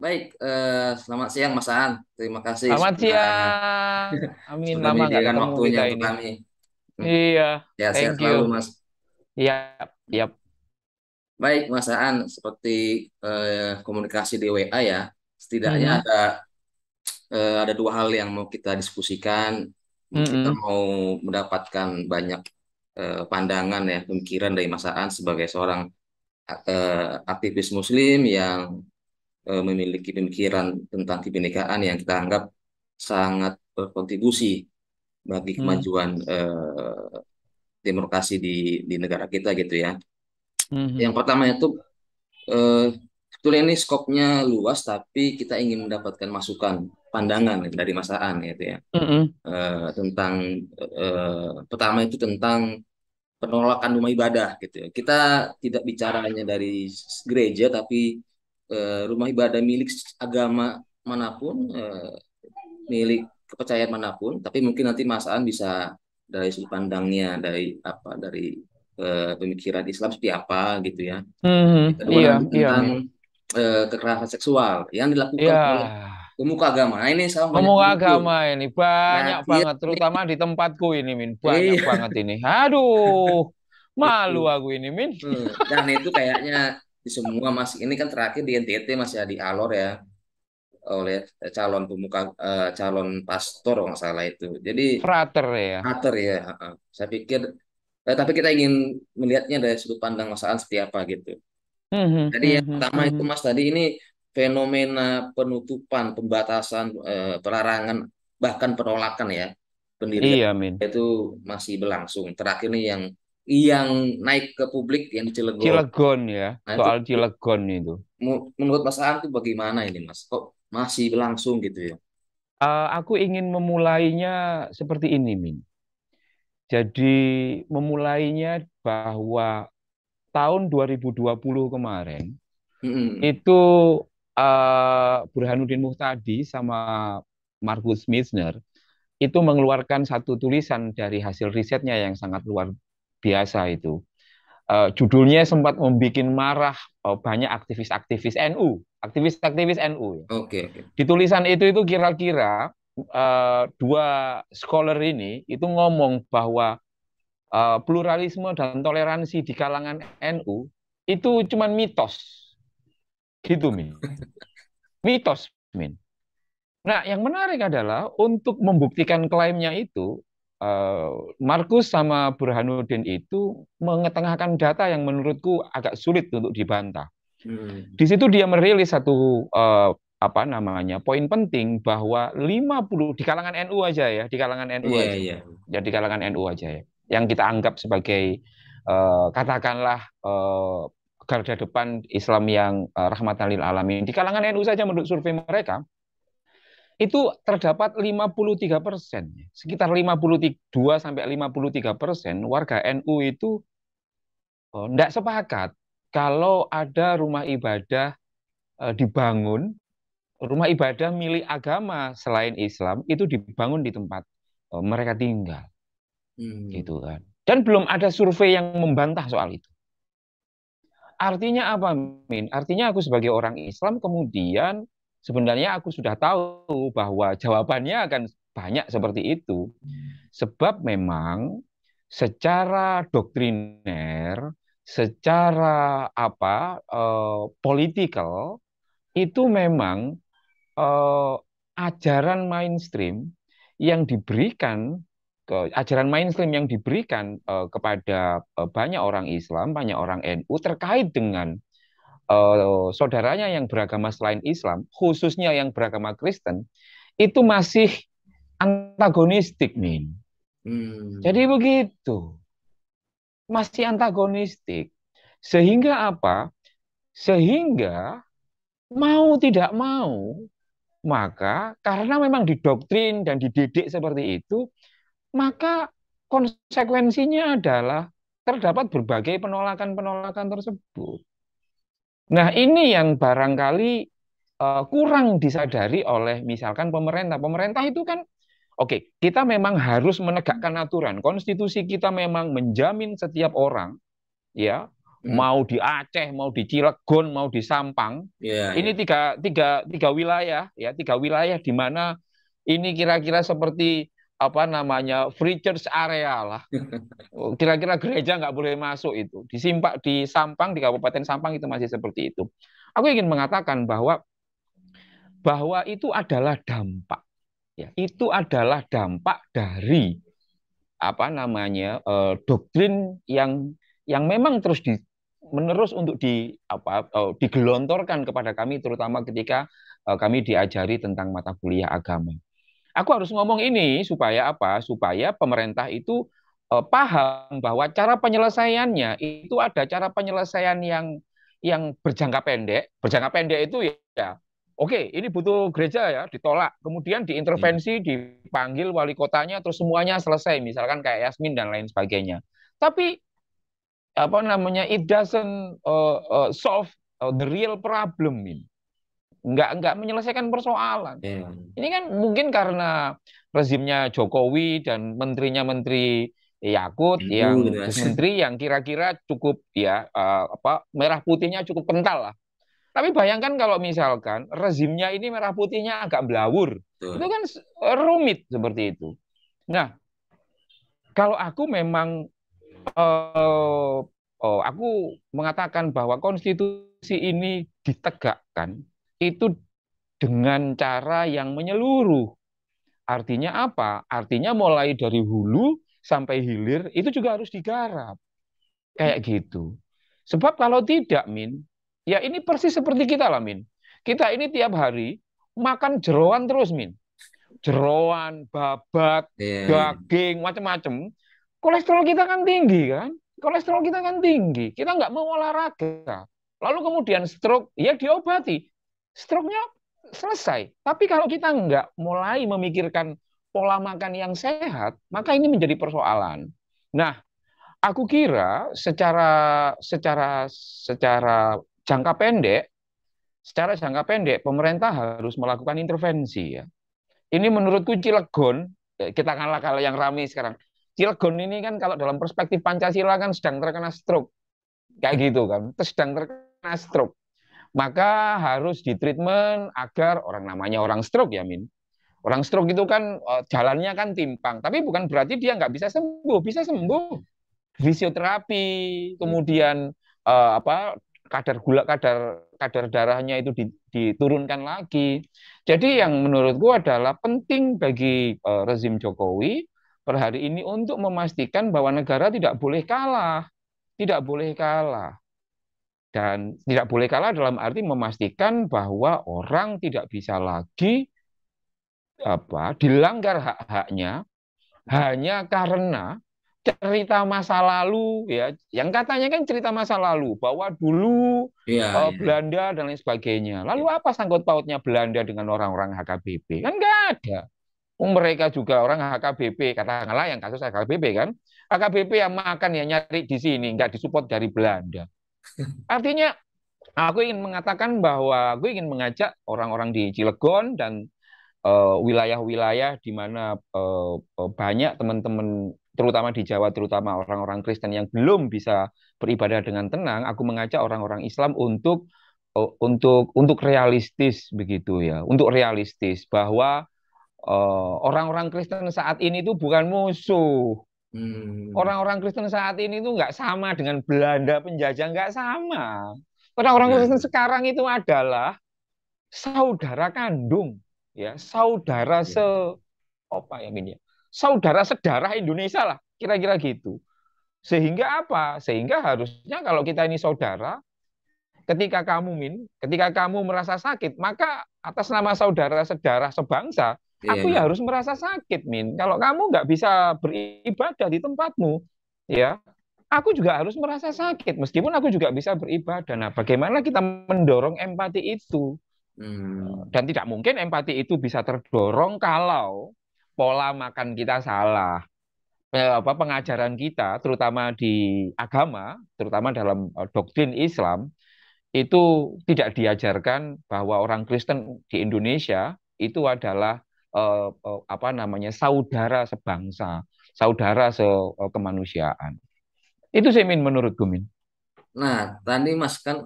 Baik, selamat siang Mas Aan. Terima kasih Selamat sudah siang. Amin, sudah lama nggak menyediakan ketemu waktunya kita untuk ini. kami. Hmm. Iya, Ya, sehat thank you. selalu Mas. Iya, iya. Baik, Mas Aan, seperti komunikasi di WA ya, setidaknya Mhm, ada dua hal yang mau kita diskusikan. Kita mhm, mau mendapatkan banyak pandangan ya, pemikiran dari Mas Aan sebagai seorang aktivis Muslim yang memiliki pemikiran tentang kebinekaan yang kita anggap sangat berkontribusi bagi mhm, kemajuan demokrasi di negara kita gitu ya. Yang mhm, pertama itu eh, sebetulnya ini skopnya luas tapi kita ingin mendapatkan masukan pandangan dari Mas Aan gitu ya. mhm. Tentang pertama itu tentang penolakan rumah ibadah gitu ya. Kita tidak bicara hanya dari gereja tapi rumah ibadah milik agama manapun, milik kepercayaan manapun, tapi mungkin nanti Mas An bisa dari sudut pandangnya, dari pemikiran Islam seperti apa gitu ya. Mhm. Yang kedua Iya, nanti iya, tentang Min. kekerasan seksual yang dilakukan oleh Iya. pemuka agama. Nah, ini saya banyak Ngomong muncul. agama ini banyak Terakhir banget, nih, terutama di tempatku ini, Min. Banyak iya banget ini. Aduh, malu itu. aku ini, Min. Dan itu kayaknya di semua masih ini kan terakhir di NTT masih ada di Alor ya oleh calon pastor kalau nggak salah itu. Jadi Frater ya. mater ya. Heeh. Saya pikir, tapi kita ingin melihatnya dari sudut pandang masalah seperti apa gitu. Mhm, Jadi yang mhm, pertama itu mhm. Mas tadi ini fenomena penutupan, pembatasan, pelarangan, bahkan penolakan ya pendirian Iya, Min. itu masih berlangsung. Terakhir nih yang naik ke publik yang di Cilegon. Cilegon ya, Nah itu soal Cilegon itu. menurut Mas Aan itu bagaimana ini Mas? Kok masih berlangsung gitu ya? Aku ingin memulainya seperti ini, Min. Jadi memulainya bahwa tahun 2020 kemarin Mm-mm. itu Burhanuddin Muhtadi sama Markus Misner itu mengeluarkan satu tulisan dari hasil risetnya yang sangat luar biasa itu. Judulnya sempat membuat marah banyak aktivis-aktivis NU, aktivis-aktivis NU. Oke, oke. Di tulisan itu kira-kira dua scholar ini itu ngomong bahwa pluralisme dan toleransi di kalangan NU itu cuma mitos, gitu Min. Mitos, Min. Nah, yang menarik adalah untuk membuktikan klaimnya itu, eh, Markus sama Burhanuddin itu mengetengahkan data yang menurutku agak sulit untuk dibantah. Hmm. Di situ dia merilis satu apa namanya poin penting bahwa 50 di kalangan NU aja ya, di kalangan NU Iya, aja. iya. Ya di kalangan NU aja ya. Yang kita anggap sebagai katakanlah garda depan Islam yang rahmatan lil alamin. Di kalangan NU saja menurut survei mereka itu terdapat 53%, sekitar 52 sampai 53% warga NU itu tidak sepakat kalau ada rumah ibadah dibangun, rumah ibadah milik agama selain Islam itu dibangun di tempat mereka tinggal, Hmm. gitu kan. Dan belum ada survei yang membantah soal itu. Artinya apa, Min? Artinya aku sebagai orang Islam kemudian sebenarnya aku sudah tahu bahwa jawabannya akan banyak seperti itu. Sebab memang secara doktriner, secara apa politikal itu memang eh, ajaran mainstream yang diberikan ajaran mainstream yang diberikan kepada banyak orang Islam, banyak orang NU terkait dengan saudaranya yang beragama selain Islam, khususnya yang beragama Kristen, itu masih antagonistik, Min. Jadi Hmm. begitu, masih antagonistik. Sehingga apa? Sehingga mau tidak mau, maka karena memang didoktrin dan dididik seperti itu, maka konsekuensinya adalah terdapat berbagai penolakan-penolakan tersebut. Nah, ini yang barangkali kurang disadari oleh misalkan pemerintah. Pemerintah itu kan, oke, kita memang harus menegakkan aturan. Konstitusi kita memang menjamin setiap orang, ya, mau di Aceh, mau di Cilegon, mau di Sampang. Iya, iya. Ini tiga wilayah ya, tiga wilayah di mana ini kira-kira seperti apa namanya free church area lah. Kira-kira gereja nggak boleh masuk itu. Di Sampang, di Kabupaten Sampang itu masih seperti itu. Aku ingin mengatakan bahwa itu adalah dampak ya, itu adalah dampak dari apa namanya doktrin yang memang terus menerus untuk digelontorkan kepada kami terutama ketika kami diajari tentang mata kuliah agama. Aku harus ngomong ini supaya apa? Supaya pemerintah itu paham bahwa cara penyelesaiannya itu ada cara penyelesaian yang berjangka pendek. Berjangka pendek itu ya, oke, ini butuh gereja ya, ditolak. Kemudian Iya. diintervensi, dipanggil wali kotanya, terus semuanya selesai. Misalkan kayak Yasmin dan lain sebagainya. Tapi apa namanya, it doesn't solve the real problem ini. Nggak menyelesaikan persoalan. Iya. Ini kan mungkin karena rezimnya Jokowi dan menterinya Menteri Yakut Ibu gitu yang Mas. menteri yang kira-kira cukup ya apa merah putihnya cukup kental lah. Tapi bayangkan kalau misalkan rezimnya ini merah putihnya agak blawur, itu Betul. kan rumit seperti itu. Nah, kalau aku memang aku mengatakan bahwa konstitusi ini ditegakkan itu dengan cara yang menyeluruh. Artinya apa? Artinya mulai dari hulu sampai hilir itu juga harus digarap. Kayak gitu. Sebab kalau tidak, Min, ya ini persis seperti kita lah, Min. Kita ini tiap hari makan jeroan terus, Min. Jeroan, babat, Iya, iya. daging, macam-macam. Kolesterol kita kan tinggi, kan? Kolesterol kita kan tinggi. Kita nggak mau olahraga. Lalu kemudian stroke, ya diobati. Stroke-nya selesai. Tapi kalau kita nggak mulai memikirkan pola makan yang sehat, maka ini menjadi persoalan. Nah, aku kira secara jangka pendek, pemerintah harus melakukan intervensi ya. Ini menurutku Cilegon, kita kalah kalau yang ramai sekarang. Cilegon ini kan kalau dalam perspektif Pancasila kan sedang terkena stroke, kayak gitu kan, sedang terkena stroke. Maka harus ditreatment agar namanya orang stroke ya, Min. Orang stroke itu kan jalannya kan timpang, tapi bukan berarti dia nggak bisa sembuh. Fisioterapi, kemudian apa kadar gula kadar darahnya itu diturunkan lagi. Jadi yang menurutku adalah penting bagi rezim Jokowi per hari ini untuk memastikan bahwa negara tidak boleh kalah, tidak boleh kalah. Dan tidak boleh kalah dalam arti memastikan bahwa orang tidak bisa lagi dilanggar hak-haknya hanya karena cerita masa lalu ya, yang katanya kan cerita masa lalu bahwa dulu Iya, iya. Belanda dan lain sebagainya. Lalu Iya. apa sangkut pautnya Belanda dengan orang-orang HKBP? Kan nggak ada. Mereka juga orang HKBP, katakanlah yang kasus HKBP kan, HKBP yang makan ya nyari di sini, nggak disupport dari Belanda. Artinya aku ingin mengatakan bahwa aku ingin mengajak orang-orang di Cilegon dan wilayah-wilayah di mana banyak teman-teman terutama di Jawa, terutama orang-orang Kristen yang belum bisa beribadah dengan tenang, aku mengajak orang-orang Islam untuk realistis begitu ya, untuk realistis bahwa orang-orang Kristen saat ini itu bukan musuh. Hmm. Orang-orang Kristen saat ini itu nggak sama dengan Belanda penjajah, nggak sama. Orang-orang Nah, Kristen sekarang itu adalah saudara kandung, ya, saudara iya. apa ya ini, saudara sedarah Indonesia lah, kira-kira gitu. Sehingga apa? Sehingga harusnya kalau kita ini saudara, ketika kamu merasa sakit, maka atas nama saudara sedarah sebangsa, Iya, aku ya iya. harus merasa sakit, Min. Kalau kamu nggak bisa beribadah di tempatmu, ya, aku juga harus merasa sakit, meskipun aku juga bisa beribadah. Nah, bagaimana kita mendorong empati itu? Hmm. Dan tidak mungkin empati itu bisa terdorong kalau pola makan kita salah. Pengajaran kita, terutama di agama, terutama dalam doktrin Islam, itu tidak diajarkan bahwa orang Kristen di Indonesia itu adalah apa namanya saudara sebangsa, saudara sekemanusiaan. Itu sih Min menurutku Min. Nah, tadi Mas kan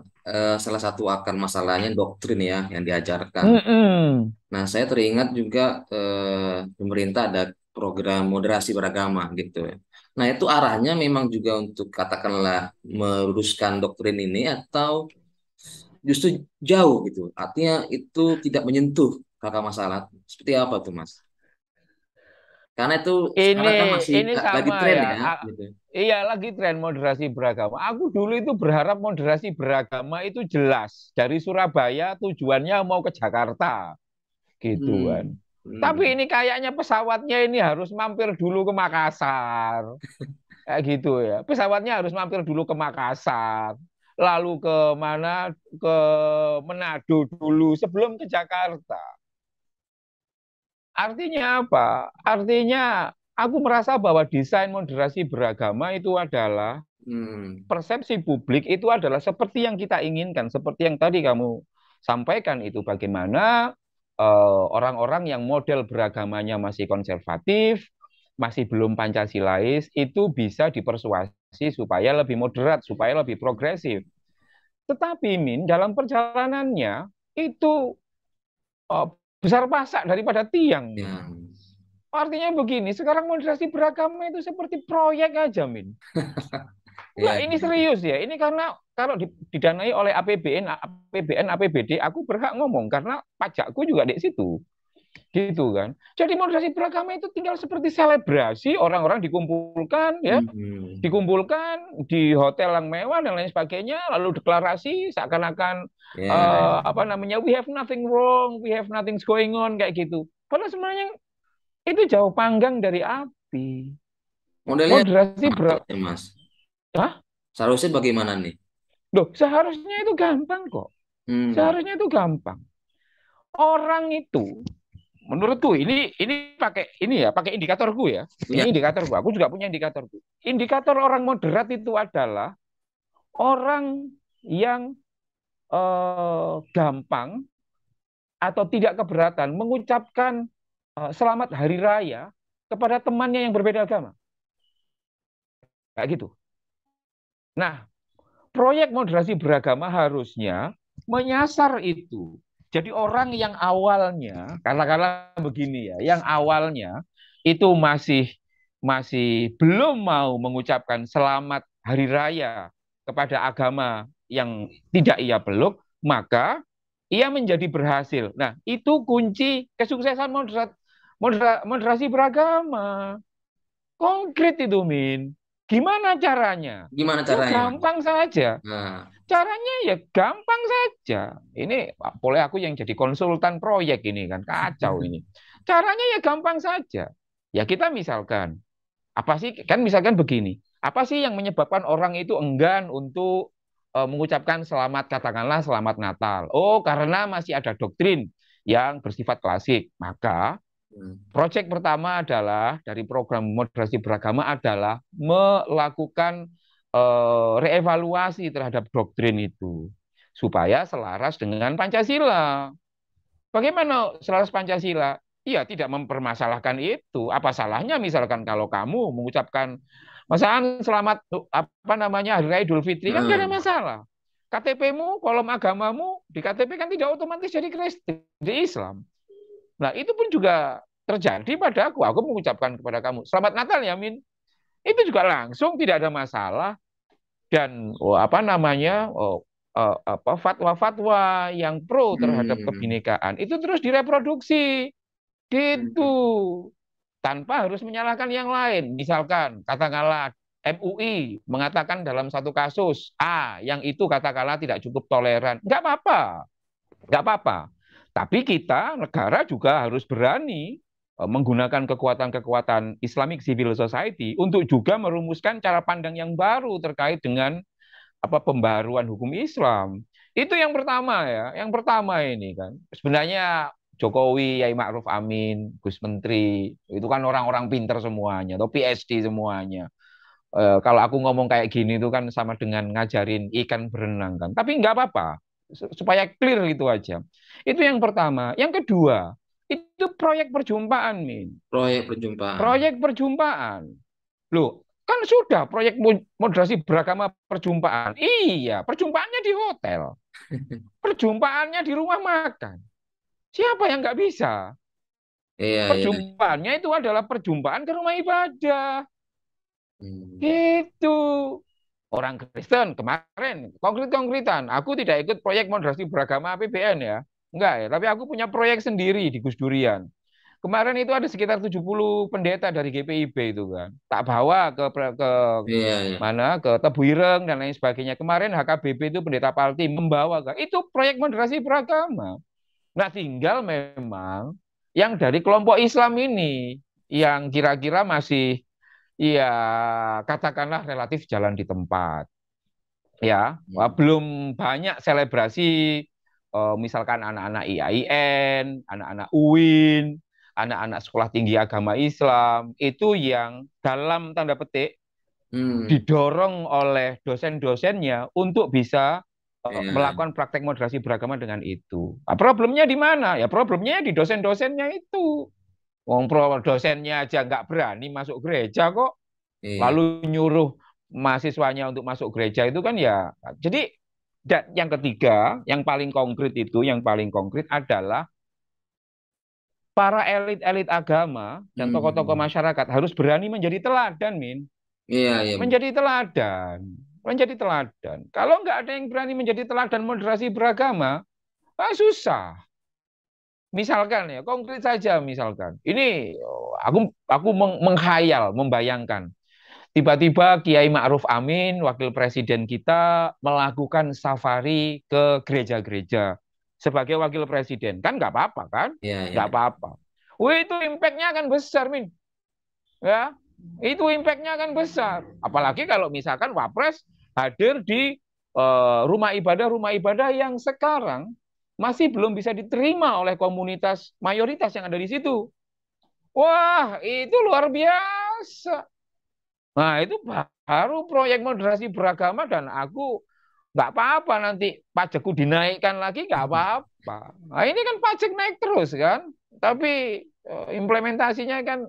salah satu akar masalahnya doktrin ya yang diajarkan. Mm-mm. Nah, saya teringat juga pemerintah ada program moderasi beragama gitu ya. Nah, itu arahnya memang juga untuk katakanlah meluruskan doktrin ini atau justru jauh gitu. Artinya itu tidak menyentuh kakak masalah. Seperti apa tuh, Mas? Karena itu Ini sekarang kan masih ini lagi sama tren ya. ya, gitu. Iya lagi tren moderasi beragama. Aku dulu itu berharap moderasi beragama itu jelas dari Surabaya tujuannya mau ke Jakarta gitu kan. Hmm. Tapi Hmm. ini kayaknya pesawatnya ini harus mampir dulu ke Makassar. Kayak gitu ya. Pesawatnya harus mampir dulu ke Makassar. Lalu ke mana? Ke Manado dulu sebelum ke Jakarta. Artinya apa? Artinya aku merasa bahwa desain moderasi beragama itu adalah Hmm. persepsi publik itu adalah seperti yang kita inginkan, seperti yang tadi kamu sampaikan itu bagaimana orang-orang yang model beragamanya masih konservatif, masih belum Pancasilais itu bisa dipersuasi supaya lebih moderat, supaya lebih progresif. Tetapi Min dalam perjalanannya itu eh, besar pasak daripada tiang Min. Ya. Artinya begini, sekarang moderasi beragama itu seperti proyek aja, Min. Enggak, Ya, ini serius ya. Ini karena kalau didanai oleh APBN, APBN, APBD, aku berhak ngomong karena pajakku juga di situ. Gitu kan. Jadi moderasi beragama itu tinggal seperti selebrasi, orang-orang dikumpulkan ya, hmm. dikumpulkan di hotel yang mewah dan lain sebagainya, lalu deklarasi seakan-akan Ya, ya. apa namanya, we have nothing wrong, we have nothing going on kayak gitu. Padahal sebenarnya itu jauh panggang dari api. Modelnya Moderasi ya, Mas. Hah? Seharusnya bagaimana nih? Loh, seharusnya itu gampang kok. Hmm. Seharusnya itu gampang. Orang itu, menurutku ini pakai ini ya, pakai indikatorku ya. Ya. Ini indikatorku. Aku juga punya indikatorku. Indikator orang moderat itu adalah orang yang gampang atau tidak keberatan mengucapkan selamat hari raya kepada temannya yang berbeda agama. Kayak gitu. Nah, proyek moderasi beragama harusnya menyasar itu. Jadi orang yang awalnya, katakanlah begini ya, yang awalnya itu masih masih belum mau mengucapkan selamat hari raya kepada agama yang tidak ia peluk, maka ia menjadi berhasil. Nah, itu kunci kesuksesan moderasi beragama. Konkret itu, Min. Gimana caranya? Gimana Ya caranya, Mas? gampang saja. Nah, Caranya ya gampang saja. Ini boleh aku yang jadi konsultan proyek ini kan kacau ini. Caranya ya gampang saja. Ya kita misalkan apa sih kan misalkan begini. Apa sih yang menyebabkan orang itu enggan untuk mengucapkan selamat katakanlah selamat Natal? Oh, karena masih ada doktrin yang bersifat klasik. Maka hmm. proyek pertama adalah dari program moderasi beragama adalah melakukan reevaluasi terhadap doktrin itu supaya selaras dengan Pancasila. Bagaimana selaras Pancasila? Iya, tidak mempermasalahkan itu. Apa salahnya misalkan kalau kamu mengucapkan masakan selamat apa namanya Hari Raya Idul Fitri kan gak ada Nah, masalah. KTP-mu, kolom agamamu di KTP kan tidak otomatis jadi Kristen, di Islam. Nah, itu pun juga terjadi pada aku. Aku mengucapkan kepada kamu, Selamat Natal ya, Min. Itu juga langsung tidak ada masalah dan apa namanya apa fatwa-fatwa yang pro terhadap hmm. kebinekaan itu terus direproduksi gitu Hmm. tanpa harus menyalahkan yang lain. Misalkan katakanlah MUI mengatakan dalam satu kasus A yang itu katakanlah tidak cukup toleran, nggak apa-apa, nggak apa-apa. Tapi kita negara juga harus berani menggunakan kekuatan-kekuatan Islamic Civil Society untuk juga merumuskan cara pandang yang baru terkait dengan apa pembaruan hukum Islam. Itu yang pertama ya. Yang pertama ini kan. Sebenarnya Jokowi, Yai Ma'ruf Amin, Gus Menteri, itu kan orang-orang pinter semuanya, atau PhD semuanya. Kalau aku ngomong kayak gini itu kan sama dengan ngajarin ikan berenang kan. Tapi nggak apa-apa, supaya clear itu aja. Itu yang pertama. Yang kedua, itu proyek perjumpaan, Min. Proyek perjumpaan. Proyek perjumpaan. Loh, Kan sudah proyek moderasi beragama perjumpaan. Iya, perjumpaannya di hotel. Perjumpaannya di rumah makan. Siapa yang nggak bisa? Iya, iya. Perjumpaannya itu adalah perjumpaan ke rumah ibadah. Hmm. Gitu. Orang Kristen kemarin konkret-konkretan. Aku tidak ikut proyek moderasi beragama APBN ya. Enggak ya, tapi aku punya proyek sendiri di Gus Durian. Kemarin itu ada sekitar 70 pendeta dari GPIB itu kan. Tak bawa ke Iya, iya. mana ke Tebu Ireng dan lain sebagainya. Kemarin HKBP itu pendeta Palti membawa kan. Itu proyek moderasi beragama. Nah, tinggal memang yang dari kelompok Islam ini yang kira-kira masih ya katakanlah relatif jalan di tempat. Ya, Hmm. belum banyak selebrasi misalkan anak-anak IAIN, anak-anak UIN, anak-anak sekolah tinggi agama Islam itu yang dalam tanda petik Hmm. didorong oleh dosen-dosennya untuk bisa Iya, melakukan praktek moderasi beragama dengan itu. Nah, problemnya di mana? Ya problemnya di dosen-dosennya itu. Wong dosennya aja nggak berani masuk gereja kok, iya. lalu nyuruh mahasiswanya untuk masuk gereja itu kan ya. Jadi dan yang ketiga, yang paling konkret itu, yang paling konkret adalah para elit-elit agama dan tokoh-tokoh Hmm. masyarakat harus berani menjadi teladan, Min. Iya, iya. Menjadi teladan. Menjadi teladan. Kalau nggak ada yang berani menjadi teladan moderasi beragama, susah. Misalkan ya, konkret saja misalkan. Ini aku menghayal, membayangkan. Tiba-tiba Kiai Ma'ruf Amin, wakil presiden kita, melakukan safari ke gereja-gereja sebagai wakil presiden. Kan nggak apa-apa kan? Iya, Nggak iya. apa-apa. Wih, itu impact-nya akan besar, Min. Ya, itu impact-nya akan besar. Apalagi kalau misalkan Wapres hadir di rumah ibadah yang sekarang masih belum bisa diterima oleh komunitas mayoritas yang ada di situ. Wah, itu luar biasa. Nah, itu baru proyek moderasi beragama dan aku nggak apa-apa nanti pajakku dinaikkan lagi nggak apa-apa. Nah, ini kan pajak naik terus kan, tapi implementasinya kan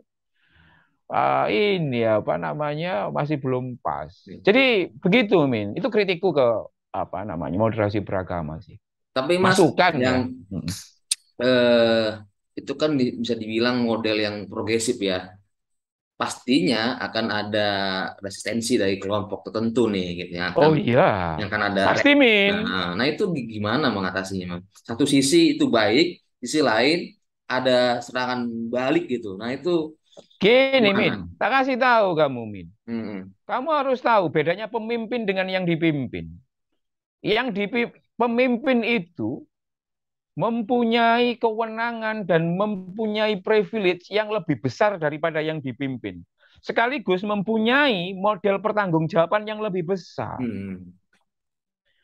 ini apa namanya masih belum pas. Jadi begitu Min, itu kritikku ke apa namanya moderasi beragama sih. Tapi Mas, Masukan yang ya. Mm. eh, itu kan bisa dibilang model yang progresif ya. Pastinya akan ada resistensi dari kelompok tertentu nih, gitu Oh iya, yang akan ada pasti Min. nah itu gimana mengatasinya, Mas? Satu sisi itu baik, sisi lain ada serangan balik gitu. Nah itu Gini gimana? Min, tak kasih tahu kamu Min. Hmm. Kamu harus tahu bedanya pemimpin dengan yang dipimpin. Pemimpin itu mempunyai kewenangan dan mempunyai privilege yang lebih besar daripada yang dipimpin. Sekaligus mempunyai model pertanggungjawaban yang lebih besar. Hmm.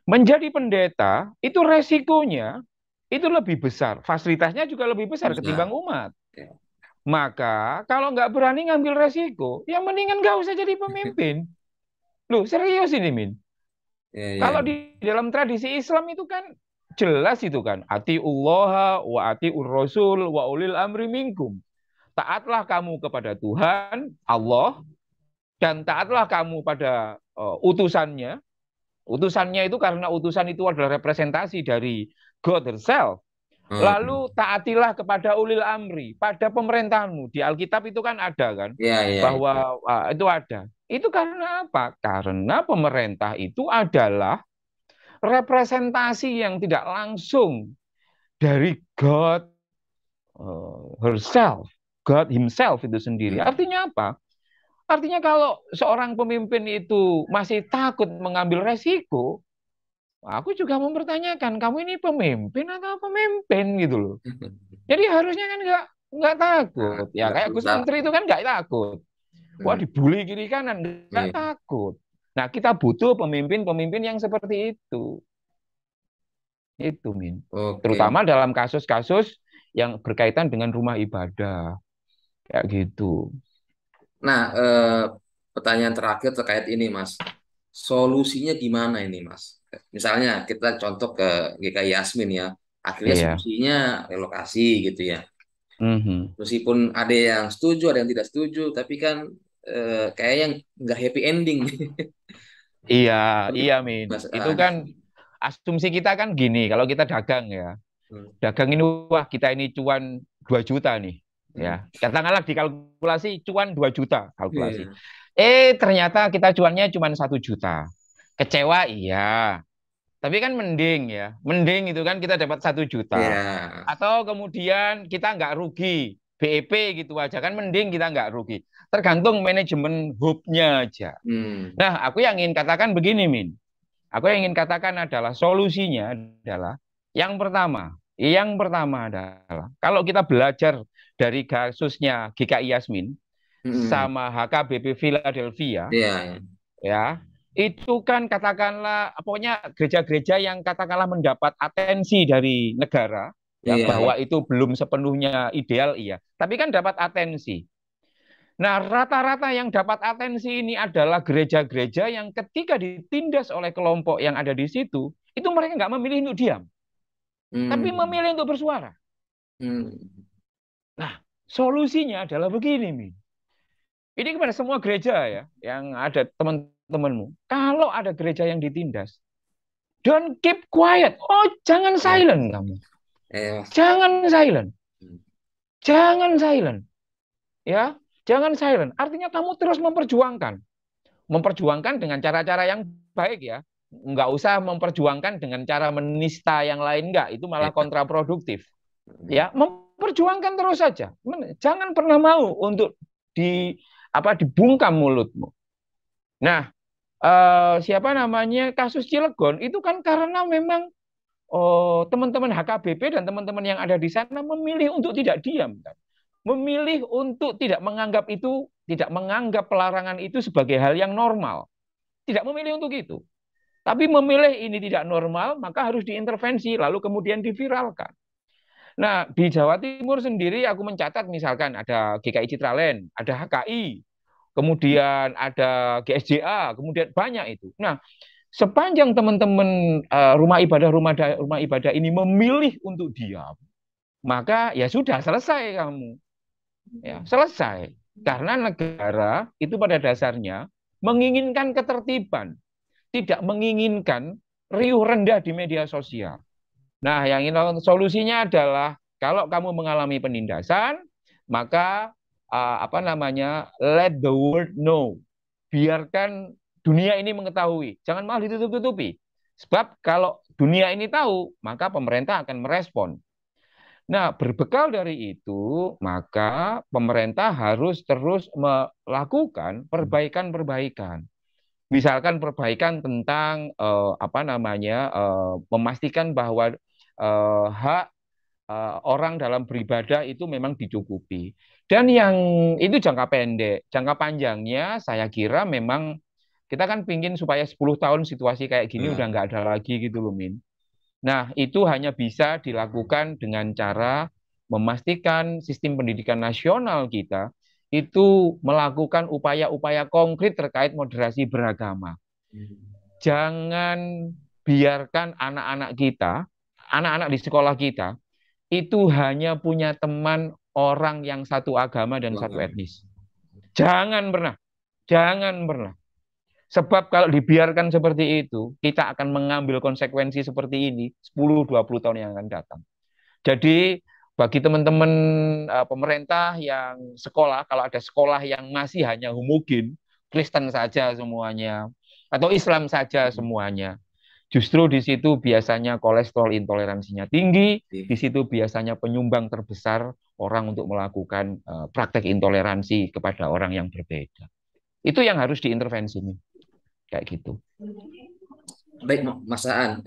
Menjadi pendeta itu resikonya itu lebih besar, fasilitasnya juga lebih besar ketimbang Bisa. umat. Oke. Maka kalau nggak berani ngambil resiko, ya mendingan nggak usah jadi pemimpin. Loh, serius ini, Min. Ya, ya. Kalau di dalam tradisi Islam itu kan jelas itu kan, atiullah wa atiur rasul wa ulil amri minkum. Taatlah kamu kepada Tuhan, Allah, dan taatlah kamu pada utusannya. Utusannya itu karena utusan itu adalah representasi dari God herself. Hmm. Lalu taatilah kepada ulil amri, pada pemerintahanmu. Di Alkitab itu kan ada kan, Ya, ya, ya. bahwa itu ada. Itu karena apa? Karena pemerintah itu adalah representasi yang tidak langsung dari God herself, God himself itu sendiri. Hmm. Artinya apa? Artinya kalau seorang pemimpin itu masih takut mengambil resiko, aku juga mempertanyakan, kamu ini pemimpin atau pemimpin gitu loh. Jadi harusnya kan nggak Nah, takut. Ya nggak kayak perlu Gus Menteri takut. itu kan nggak takut. Wah Hmm. dibully kiri kanan nggak Iya. takut. Nah kita butuh pemimpin-pemimpin yang seperti itu. Itu Min. Oke. Terutama dalam kasus-kasus yang berkaitan dengan rumah ibadah. Kayak gitu. Nah, pertanyaan terakhir terkait ini, Mas. Solusinya gimana ini, Mas? Misalnya kita contoh ke GKI Yasmin ya. Akhirnya Iya. solusinya relokasi gitu ya. Mhm. Meskipun ada yang setuju, ada yang tidak setuju, tapi kan kayaknya nggak happy ending. Iya, iya, Min. Mas, Itu kan asumsi kita kan gini, kalau kita dagang ya. hmm, Dagang ini, wah kita ini cuan 2 juta nih. Ya, hmm, katakanlah dikalkulasi cuan 2 juta kalkulasi. iya, Ternyata kita cuannya cuma 1 juta. Kecewa, iya. Tapi kan mending ya. Mending itu kan kita dapat 1 juta. iya, Atau kemudian kita nggak rugi. BEP gitu aja kan mending kita nggak rugi. Tergantung manajemen hubnya aja. hmm, Nah, aku yang ingin katakan begini, Min. Aku yang ingin katakan adalah solusinya adalah yang pertama adalah kalau kita belajar dari kasusnya GKI Yasmin hmm, sama HKBP Philadelphia, iya, iya, ya itu kan katakanlah pokoknya gereja-gereja yang katakanlah mendapat atensi dari negara, ya iya, bahwa itu belum sepenuhnya ideal, iya, tapi kan dapat atensi. Nah, rata-rata yang dapat atensi ini adalah gereja-gereja yang ketika ditindas oleh kelompok yang ada di situ, itu mereka nggak memilih untuk diam, tapi hmm, memilih untuk bersuara. hmm, Nah, solusinya adalah begini, Mi. Ini kepada semua gereja ya, yang ada teman-temanmu. Kalau ada gereja yang ditindas, don't keep quiet. Oh, jangan iya, silent kamu. Mas. Jangan silent. Hmm, Jangan silent. Ya, jangan silent. Artinya kamu terus memperjuangkan. Memperjuangkan dengan cara-cara yang baik ya. Nggak usah memperjuangkan dengan cara menista yang lain, nggak. Itu malah iya, kontraproduktif. Ya, memperjuangkan terus saja. Jangan pernah mau untuk dibungkam mulutmu. Nah, siapa namanya kasus Cilegon itu kan karena memang teman-teman HKBP dan teman-teman yang ada di sana memilih untuk tidak diam, kan? Memilih untuk tidak menganggap pelarangan itu sebagai hal yang normal, tidak memilih untuk itu, tapi memilih ini tidak normal, maka harus diintervensi, lalu kemudian diviralkan. Nah, di Jawa Timur sendiri aku mencatat misalkan ada GKI Citraland, ada HKI, kemudian ada GSJA, kemudian banyak itu. Nah, sepanjang teman-teman rumah ibadah ini memilih untuk diam, maka ya sudah selesai kamu. Ya, selesai. Karena negara itu pada dasarnya menginginkan ketertiban, tidak menginginkan riuh rendah di media sosial. Nah, yang ini solusinya adalah kalau kamu mengalami penindasan, maka apa namanya, let the world know, biarkan dunia ini mengetahui, jangan malah ditutup-tutupi. Sebab kalau dunia ini tahu, maka pemerintah akan merespon. Nah, berbekal dari itu, maka pemerintah harus terus melakukan perbaikan-perbaikan. Misalkan perbaikan tentang apa namanya, memastikan bahwa hak orang dalam beribadah itu memang dicukupi. Dan yang itu jangka pendek, jangka panjangnya saya kira memang kita kan pingin supaya 10 tahun situasi kayak gini udah iya. nggak ada lagi gitu loh, Min. Nah, itu hanya bisa dilakukan dengan cara memastikan sistem pendidikan nasional kita itu melakukan upaya-upaya konkret terkait moderasi beragama. Hmm, Jangan biarkan anak-anak kita, anak-anak di sekolah kita, itu hanya punya teman orang yang satu agama dan satu agama. etnis. Jangan pernah, jangan pernah. Sebab kalau dibiarkan seperti itu, kita akan mengambil konsekuensi seperti ini 10-20 tahun yang akan datang. Jadi bagi teman-teman pemerintah yang sekolah, kalau ada sekolah yang masih hanya homogen, Kristen saja semuanya, atau Islam saja Hmm, semuanya, justru di situ biasanya kolesterol intoleransinya tinggi, iya. di situ biasanya penyumbang terbesar orang untuk melakukan praktek intoleransi kepada orang yang berbeda. Itu yang harus diintervensi nih, kayak gitu. Baik, Mas Aan.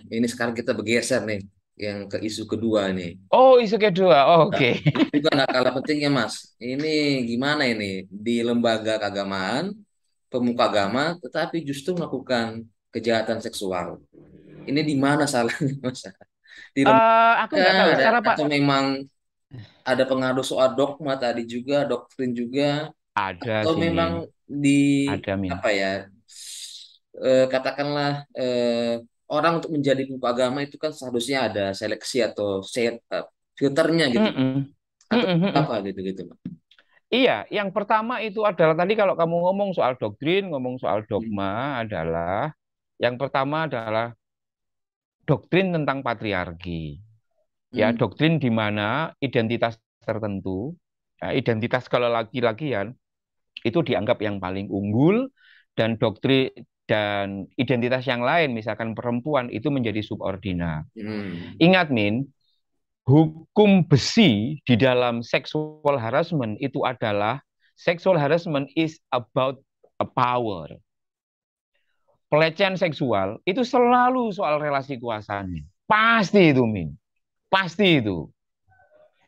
Ini sekarang kita bergeser nih, yang ke isu kedua nih. Oh, isu kedua, oh, Nah, oke. juga nggak kalah pentingnya, Mas. Ini gimana ini di lembaga keagamaan, pemuka agama, tetapi justru melakukan kejahatan seksual. Ini di mana salahnya, Mas? Di Aku lembaga nggak tahu ada secara Pak. atau memang ada pengaruh soal dogma tadi juga, doktrin juga, Ada atau sih memang Min, di ada Min. apa ya? Katakanlah orang untuk menjadi pemuka agama itu kan seharusnya ada seleksi atau filternya gitu, Mm-mm. atau Mm-mm, apa mm-mm. gitu gitu, Pak. Iya, yang pertama itu adalah tadi kalau kamu ngomong soal doktrin, ngomong soal dogma adalah yang pertama adalah doktrin tentang patriarki. Ya, Hmm. doktrin di mana identitas tertentu, ya, identitas kalau laki-lakian itu dianggap yang paling unggul dan doktrin dan identitas yang lain, misalkan perempuan itu menjadi subordinat. Hmm. Ingat, Min, hukum besi di dalam sexual harassment itu adalah sexual harassment is about a power. Pelecehan seksual itu selalu soal relasi kuasanya. Pasti itu, Min. Pasti itu.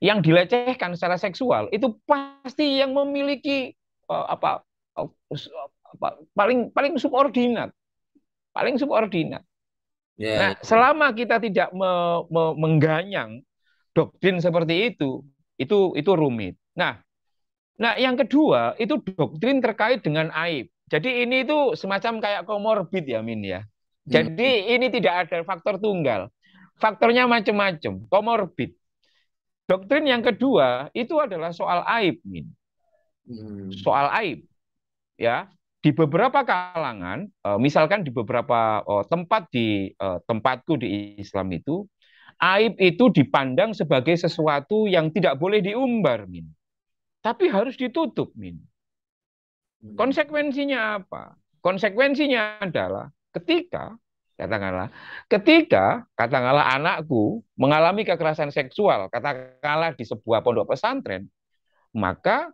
Yang dilecehkan secara seksual itu pasti yang memiliki apa, paling paling subordinat, paling subordinat. Ya, Nah, ya, ya. selama kita tidak mengganyang doktrin seperti itu rumit. Nah, yang kedua itu doktrin terkait dengan aib. Jadi ini itu semacam kayak komorbid ya, Min ya. Hmm. Jadi ini tidak ada faktor tunggal. Faktornya macam-macam, komorbid. Doktrin yang kedua itu adalah soal aib, Min. Hmm. Soal aib, ya. Di beberapa kalangan, misalkan di beberapa tempat di tempatku di Islam itu, aib itu dipandang sebagai sesuatu yang tidak boleh diumbar, Min. Tapi harus ditutup, Min. Hmm. Konsekuensinya apa? Konsekuensinya adalah katakanlah, ketika katakanlah anakku mengalami kekerasan seksual, katakanlah di sebuah pondok pesantren, maka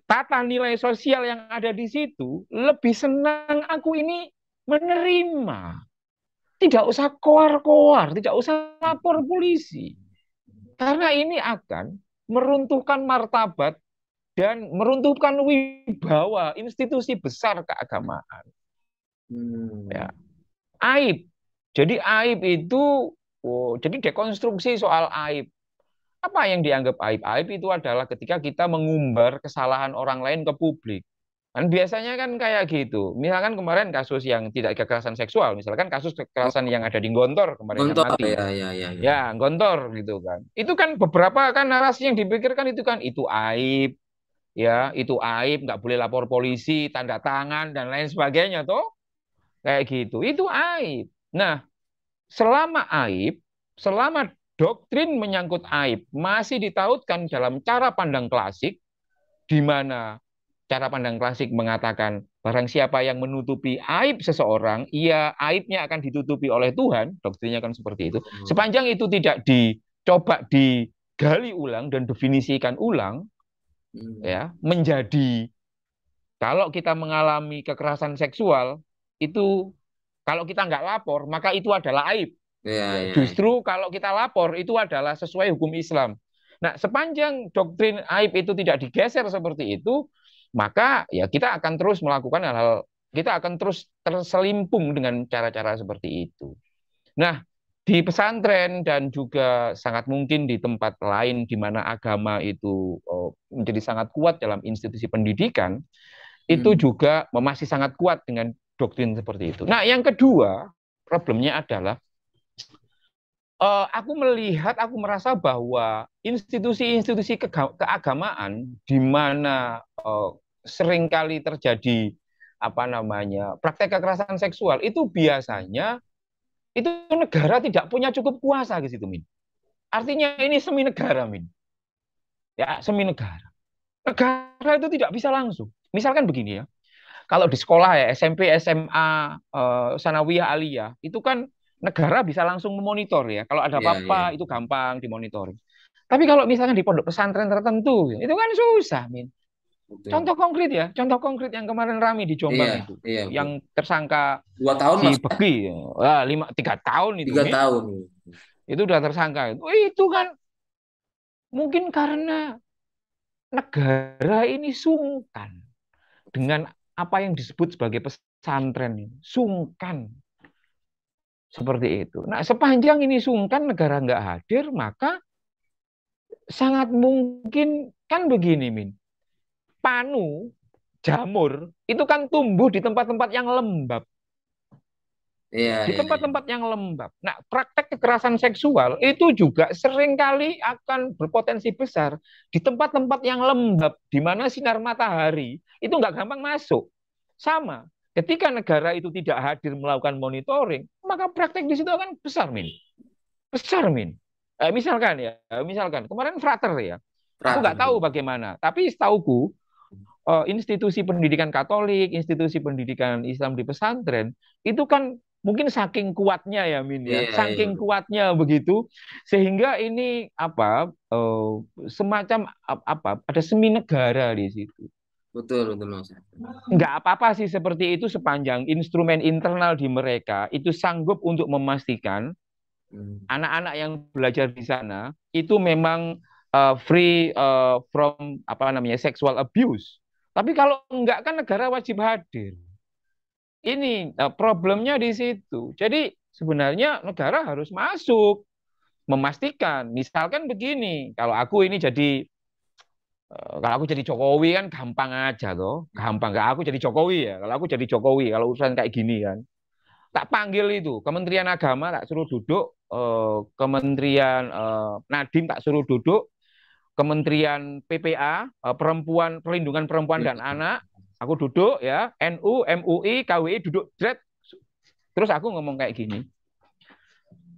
tata nilai sosial yang ada di situ lebih senang aku ini menerima. Tidak usah koar-koar, tidak usah lapor polisi. Karena ini akan meruntuhkan martabat dan meruntuhkan wibawa institusi besar keagamaan. Hmm. Ya, aib. Jadi aib itu, jadi dekonstruksi soal aib. Apa yang dianggap aib? Aib itu adalah ketika kita mengumbar kesalahan orang lain ke publik. Kan biasanya kan kayak gitu. Misalkan kemarin kasus yang tidak kekerasan seksual, misalkan kasus kekerasan Oh, yang ada di Gontor kemarin yang contoh mati. ya, ya, ya, ya. Ya, Gontor gitu kan. Itu kan beberapa kan narasi yang dipikirkan itu kan itu aib, ya, itu aib, nggak boleh lapor polisi, tanda tangan dan lain sebagainya toh. Kayak gitu. Itu aib. Nah, selama aib, selama doktrin menyangkut aib masih ditautkan dalam cara pandang klasik, di mana cara pandang klasik mengatakan barang siapa yang menutupi aib seseorang, ia aibnya akan ditutupi oleh Tuhan, doktrinnya kan seperti itu. Oh. Sepanjang itu tidak dicoba digali ulang dan definisikan ulang, Hmm. ya, menjadi kalau kita mengalami kekerasan seksual itu kalau kita nggak lapor maka itu adalah aib. Ya, Ya, ya, ya. justru kalau kita lapor itu adalah sesuai hukum Islam. Nah, sepanjang doktrin aib itu tidak digeser seperti itu, maka ya kita akan terus melakukan hal-hal, kita akan terus terselimpung dengan cara-cara seperti itu. Nah, di pesantren dan juga sangat mungkin di tempat lain di mana agama itu menjadi sangat kuat dalam institusi pendidikan, itu Hmm. juga masih sangat kuat dengan doktrin seperti itu. Nah, yang kedua, problemnya adalah aku melihat, aku merasa bahwa institusi-institusi keagamaan di mana seringkali terjadi apa namanya praktek kekerasan seksual itu biasanya itu negara tidak punya cukup kuasa di situ, Min. Artinya ini semi negara, Min. Ya, semi negara. Negara itu tidak bisa langsung. Misalkan begini ya, kalau di sekolah ya SMP, SMA, sanawiyah, aliyah, itu kan negara bisa langsung memonitor ya. Kalau ada Ya, ya. apa-apa itu gampang dimonitor. Tapi kalau misalnya di pondok pesantren tertentu, itu kan susah, Min. Betul. Contoh konkret ya, contoh konkret yang kemarin ramai di Iya, Jombang itu, iya, betul. yang tersangka 2 tahun si mas, Beki, wah, 3 tahun itu, tiga Min. tahun. Itu udah tersangka. Itu kan mungkin karena negara ini sungkan dengan apa yang disebut sebagai pesantren ini. Sungkan seperti itu. Nah, sepanjang ini sungkan negara nggak hadir, maka sangat mungkin kan begini, Min. Panu, jamur, itu kan tumbuh di tempat-tempat yang lembab. Iya, Di iya, iya. tempat-tempat yang lembab. Nah, praktek kekerasan seksual itu juga seringkali akan berpotensi besar di tempat-tempat yang lembab, di mana sinar matahari itu nggak gampang masuk. Sama, ketika negara itu tidak hadir melakukan monitoring, maka praktek di situ akan besar, Min. Besar, Min. Misalkan ya, misalkan kemarin frater ya, aku Teratur. nggak tahu bagaimana, tapi setauku institusi pendidikan Katolik, institusi pendidikan Islam di pesantren itu kan mungkin saking kuatnya ya Min ya, Iya, iya, saking betul. kuatnya begitu sehingga ini apa semacam apa ada semi negara di situ. Betul, betul, Mas. Nggak apa-apa sih seperti itu sepanjang instrumen internal di mereka itu sanggup untuk memastikan Hmm. anak-anak yang belajar di sana itu memang free from apa namanya sexual abuse. Tapi kalau enggak kan negara wajib hadir. Ini problemnya di situ. Jadi sebenarnya negara harus masuk memastikan. Misalkan begini, kalau aku jadi Jokowi kan gampang aja loh, gampang. Nggak aku jadi Jokowi ya. Kalau aku jadi Jokowi, kalau urusan kayak gini kan, tak panggil itu Kementerian Agama tak suruh duduk, Kementerian Nadiem tak suruh duduk, Kementerian PPA, Perempuan Perlindungan Perempuan dan Anak, aku duduk ya, NU, MUI, KWI duduk dread, terus aku ngomong kayak gini,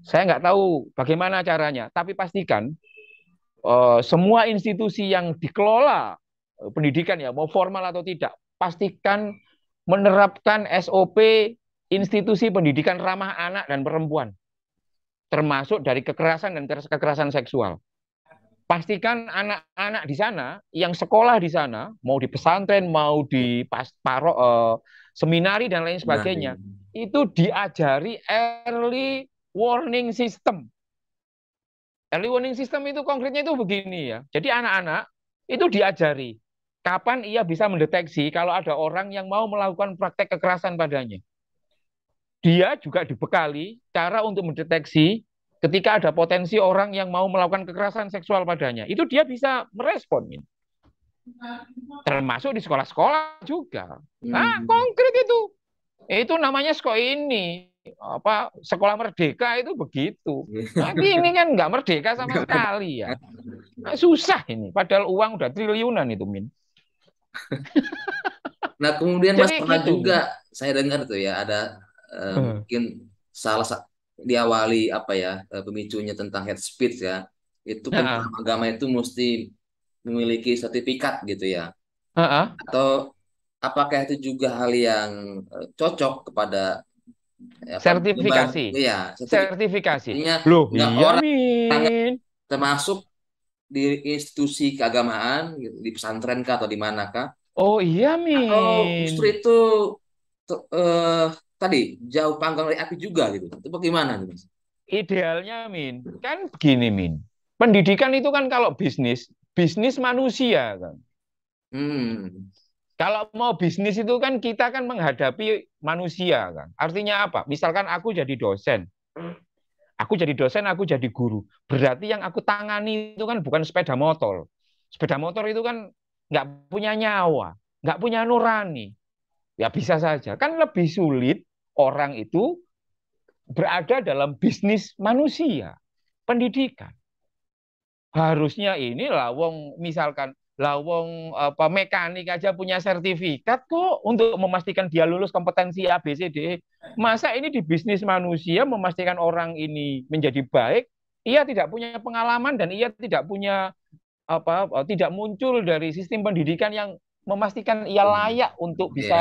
saya nggak tahu bagaimana caranya, tapi pastikan semua institusi yang dikelola pendidikan ya, mau formal atau tidak, pastikan menerapkan SOP institusi pendidikan ramah anak dan perempuan, termasuk dari kekerasan dan kekerasan seksual. Pastikan anak-anak di sana, yang sekolah di sana, mau di pesantren, mau di seminari dan lain Benar, iya. sebagainya, itu diajari early warning system. Early warning system itu konkretnya itu begini ya. Jadi anak-anak itu diajari kapan ia bisa mendeteksi kalau ada orang yang mau melakukan praktek kekerasan padanya. Dia juga dibekali cara untuk mendeteksi ketika ada potensi orang yang mau melakukan kekerasan seksual padanya. Itu dia bisa merespon. Termasuk di sekolah-sekolah juga. Nah, Hmm. konkret itu. Itu namanya sekolah ini. Apa sekolah merdeka itu begitu. Tapi ini kan nggak merdeka sama sekali ya. Nah, susah ini. Padahal uang udah triliunan itu, Min. Nah, kemudian Mas Jadi pernah gitu, juga Min. saya dengar tuh ya ada mungkin salah satu diawali apa ya pemicunya tentang hate speech ya. Itu kan Heeh. dalam agama itu mesti memiliki sertifikat gitu ya. Heeh. Atau apakah itu juga hal yang cocok kepada apa Sertifikasi. ya sertifikat Sertifikasi. artinya Loh, nggak iya, orang Min. termasuk di institusi keagamaan gitu, di pesantren kah atau di manakah Oh, iya, atau justru Min. itu tadi jauh panggang dari api juga gitu. Itu bagaimana nih, Mas? Idealnya, Min. Kan begini, Min. Pendidikan itu kan kalau bisnis, bisnis manusia kan. Hmm. Kalau mau bisnis itu kan kita kan menghadapi manusia kan. Artinya apa? Misalkan aku jadi dosen. Aku jadi dosen, aku jadi guru. Berarti yang aku tangani itu kan bukan sepeda motor. Sepeda motor itu kan nggak punya nyawa, nggak punya nurani. Ya bisa saja. Kan lebih sulit orang itu berada dalam bisnis manusia, pendidikan. Harusnya ini lawong misalkan lawong apa mekanik aja punya sertifikat kok untuk memastikan dia lulus kompetensi A B C D E. Masa ini di bisnis manusia memastikan orang ini menjadi baik, ia tidak punya pengalaman dan ia tidak punya apa tidak muncul dari sistem pendidikan yang memastikan ia layak untuk Iya, bisa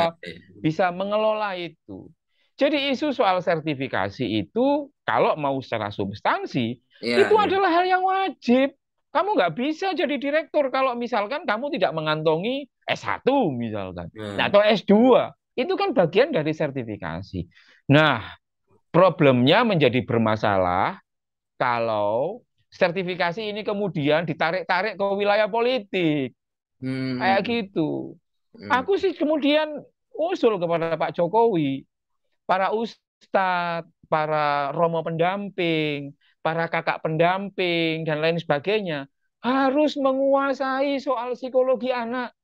bisa mengelola itu. Jadi isu soal sertifikasi itu kalau mau secara substansi iya, itu iya. adalah hal yang wajib. Kamu nggak bisa jadi direktur kalau misalkan kamu tidak mengantongi S1 misalkan. Nah, Hmm. atau S2. Itu kan bagian dari sertifikasi. Nah, problemnya menjadi bermasalah kalau sertifikasi ini kemudian ditarik-tarik ke wilayah politik. Kayak Hmm. gitu. Hmm. Aku sih kemudian usul kepada Pak Jokowi, para ustadz, para romo pendamping, para kakak pendamping, dan lain sebagainya, harus menguasai soal psikologi anak.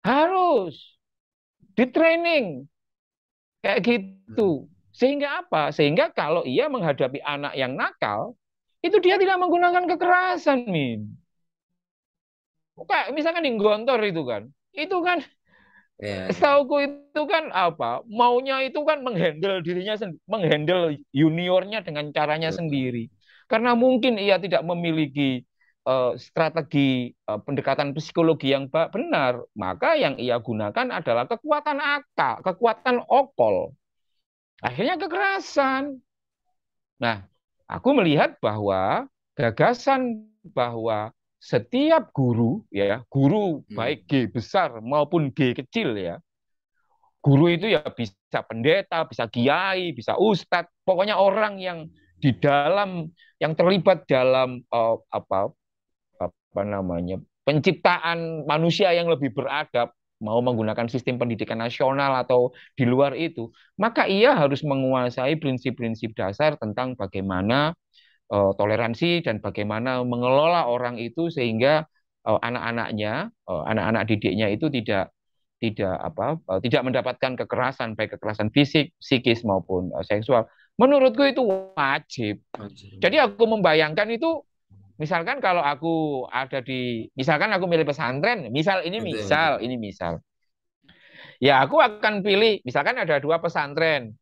Harus di training kayak gitu. Sehingga apa? Sehingga kalau ia menghadapi anak yang nakal, itu dia tidak menggunakan kekerasan, Min. Kayak misalkan di Gontor itu kan Ya, ya. setauku itu kan apa? Maunya itu kan menghandle dirinya sendiri, menghandle juniornya dengan caranya Betul. sendiri. Karena mungkin ia tidak memiliki strategi pendekatan psikologi yang benar, maka yang ia gunakan adalah kekuatan akal, kekuatan okol. Akhirnya kekerasan. Nah, aku melihat bahwa gagasan bahwa setiap guru ya, guru Hmm. baik G besar maupun G kecil ya, guru itu ya bisa pendeta, bisa kiai, bisa ustadz, pokoknya orang yang di dalam yang terlibat dalam apa namanya penciptaan manusia yang lebih beradab, mau menggunakan sistem pendidikan nasional atau di luar itu, maka ia harus menguasai prinsip-prinsip dasar tentang bagaimana toleransi dan bagaimana mengelola orang itu sehingga anak-anaknya, anak-anak didiknya itu tidak mendapatkan kekerasan baik kekerasan fisik, psikis maupun seksual. Menurutku itu wajib. Jadi aku membayangkan itu misalkan kalau aku ada di misalkan aku milih pesantren, Betul, betul. ini misal. Ya aku akan pilih misalkan ada dua pesantren.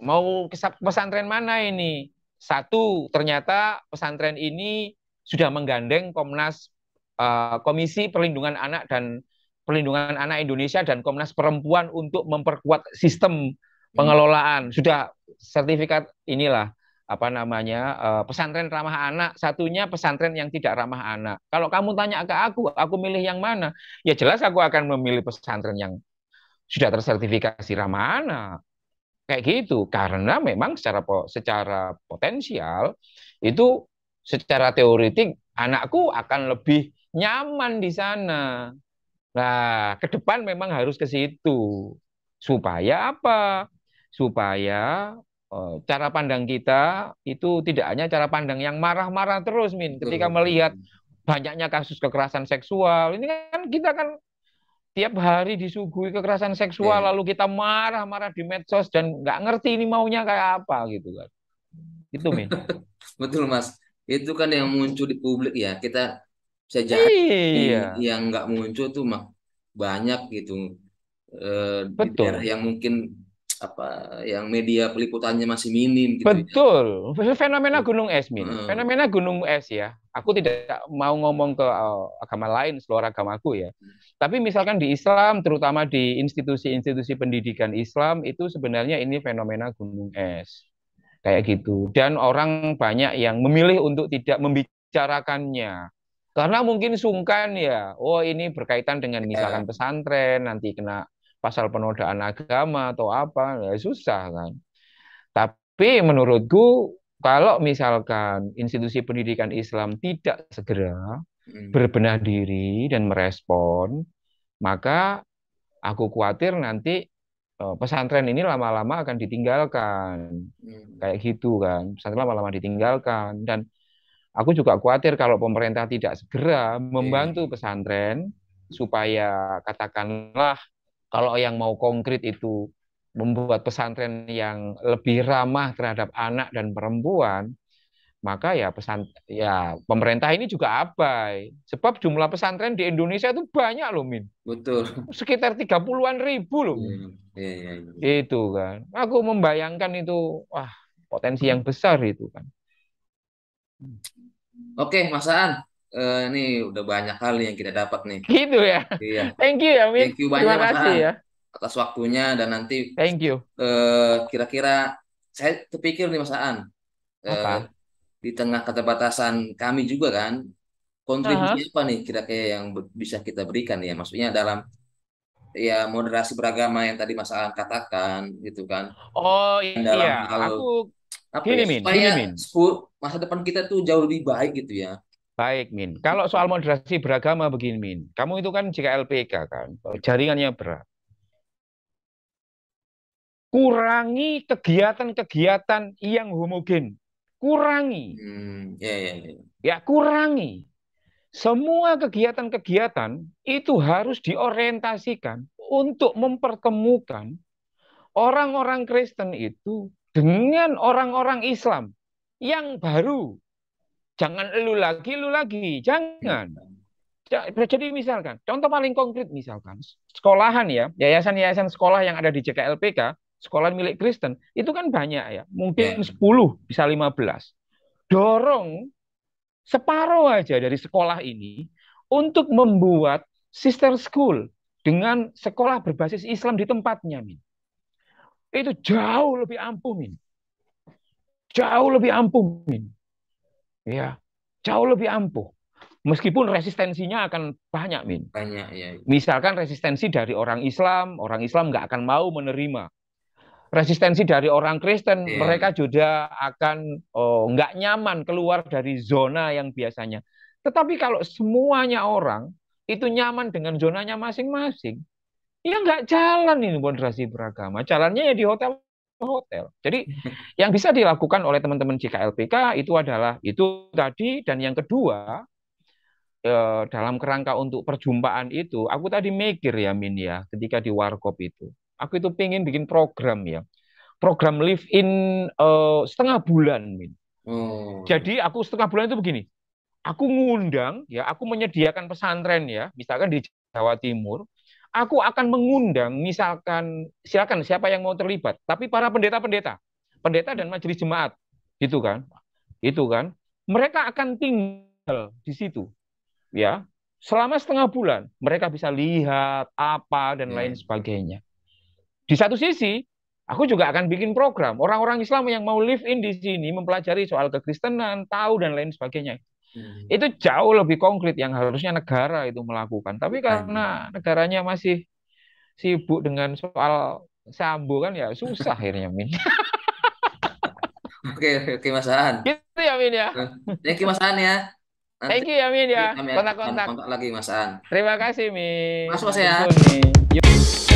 Mau ke pesantren mana ini? Satu, ternyata pesantren ini sudah menggandeng Komisi Perlindungan Anak dan Perlindungan Anak Indonesia dan Komnas Perempuan untuk memperkuat sistem Hmm. pengelolaan. Sudah sertifikat inilah apa namanya pesantren ramah anak. Satunya pesantren yang tidak ramah anak. Kalau kamu tanya ke aku milih yang mana? Ya jelas aku akan memilih pesantren yang sudah tersertifikasi ramah anak. Kayak gitu, karena memang secara potensial itu secara teoretik anakku akan lebih nyaman di sana. Nah, ke depan memang harus ke situ. Supaya apa? Supaya cara pandang kita itu tidak hanya cara pandang yang marah-marah terus, Min. Betul, Ketika betul. melihat banyaknya kasus kekerasan seksual, ini kan kita kan tiap hari disuguhi kekerasan seksual, Ya. lalu kita marah-marah di medsos dan nggak ngerti ini maunya kayak apa gitu kan. Itu, Min. Betul, Mas. Itu kan yang muncul di publik ya. Kita bisa jadi Iya, yang nggak muncul tuh banyak gitu. Di daerah betul. yang mungkin apa yang media peliputannya masih minim gitu ya. Betul. Fenomena gunung es, Min. Heeh. Fenomena gunung es ya. Aku tidak mau ngomong ke agama lain, seluruh agamaku ya. Tapi misalkan di Islam, terutama di institusi-institusi pendidikan Islam, itu sebenarnya ini fenomena gunung es. Kayak gitu. Dan orang banyak yang memilih untuk tidak membicarakannya. Karena mungkin sungkan ya, oh ini berkaitan dengan Ya, misalkan pesantren, nanti kena pasal penodaan agama atau apa, ya susah kan. Tapi menurutku kalau misalkan institusi pendidikan Islam tidak segera mm, berbenah diri dan merespon, maka aku khawatir nanti pesantren ini lama-lama akan ditinggalkan. mm, Kayak gitu kan, pesantren lama-lama ditinggalkan. Dan aku juga khawatir kalau pemerintah tidak segera iya, membantu pesantren supaya katakanlah kalau yang mau konkret itu membuat pesantren yang lebih ramah terhadap anak dan perempuan, maka ya pemerintah ini juga abai. Sebab jumlah pesantren di Indonesia itu banyak loh, Min. betul. Sekitar 30-an ribu loh, Iya, Min. iya, iya, iya. Itu kan. Aku membayangkan itu, wah, potensi yang besar itu kan. Oke, Mas Aan. Ini udah banyak hal nih yang kita dapat nih. Gitu ya. Iya, Thank you ya, Min. thank you banyak Terima Mas kasih Aan ya. atas waktunya dan nanti Thank you. kira-kira saya terpikir nih Mas Aan eh, Apa? di tengah keterbatasan kami juga kan kontribusi Aha. apa nih kira-kira yang bisa kita berikan ya maksudnya dalam ya moderasi beragama yang tadi Mas Aan katakan gitu kan Oh dan dalam iya, hal aku apa ya supaya gini Min. masa depan kita tuh jauh lebih baik gitu ya. Baik, Min. Kalau soal moderasi beragama begini, Min. Kamu itu kan JKLPK kan, jaringannya berat. Kurangi kegiatan-kegiatan yang homogen. Kurangi. Ya, ya, ya. Ya, kurangi. Semua kegiatan-kegiatan itu harus diorientasikan untuk mempertemukan Orang-orang Kristen itu dengan orang-orang Islam yang baru. Jangan lu lagi, Ya. jangan. Jadi misalkan, contoh paling konkret misalkan, sekolahan ya, yayasan-yayasan sekolah yang ada di JKLPK, sekolah milik Kristen, itu kan banyak ya, mungkin Ya. 10, bisa 15. Dorong separuh aja dari sekolah ini untuk membuat sister school dengan sekolah berbasis Islam di tempatnya, Min. Itu jauh lebih ampuh, Min. Jauh lebih ampuh, Min. Ya, jauh lebih ampuh. Meskipun resistensinya akan banyak, Min. Banyak ya. Misalkan resistensi dari orang Islam nggak akan mau menerima. Resistensi dari orang Kristen, Ya. mereka juga akan nggak nyaman keluar dari zona yang biasanya. Tetapi kalau semuanya orang itu nyaman dengan zonanya masing-masing, ya nggak jalan ini moderasi beragama. Jalannya ya di hotel-hotel. Jadi yang bisa dilakukan oleh teman-teman JKLPK itu adalah itu tadi, dan yang kedua dalam kerangka untuk perjumpaan itu, aku tadi mikir ya Min ya, ketika di Warkop itu, aku itu pengen bikin program ya, program live in setengah bulan Min. Oh, iya. Jadi aku setengah bulan itu begini, aku ngundang ya, aku menyediakan pesantren ya, misalkan di Jawa Timur, aku akan mengundang misalkan silakan siapa yang mau terlibat, tapi para pendeta-pendeta, pendeta dan majelis jemaat, itu kan, mereka akan tinggal di situ ya selama setengah bulan mereka bisa lihat apa dan lain Ya. sebagainya. Di satu sisi aku juga akan bikin program orang-orang Islam yang mau live in di sini mempelajari soal kekristenan, tahu dan lain sebagainya. Hmm. Itu jauh lebih konkret yang harusnya negara itu melakukan. Tapi Banyak. karena negaranya masih sibuk dengan soal sambo kan ya susah akhirnya Min. Oke, oke Mas Aan. Gitu ya Min ya. Thank you Mas Aan ya. Nanti Thank you ya Min ya. kami akan Kontak-kontak. kontak lagi Mas Aan. Terima kasih Min. Mas Mas Sampai ya. suun nih.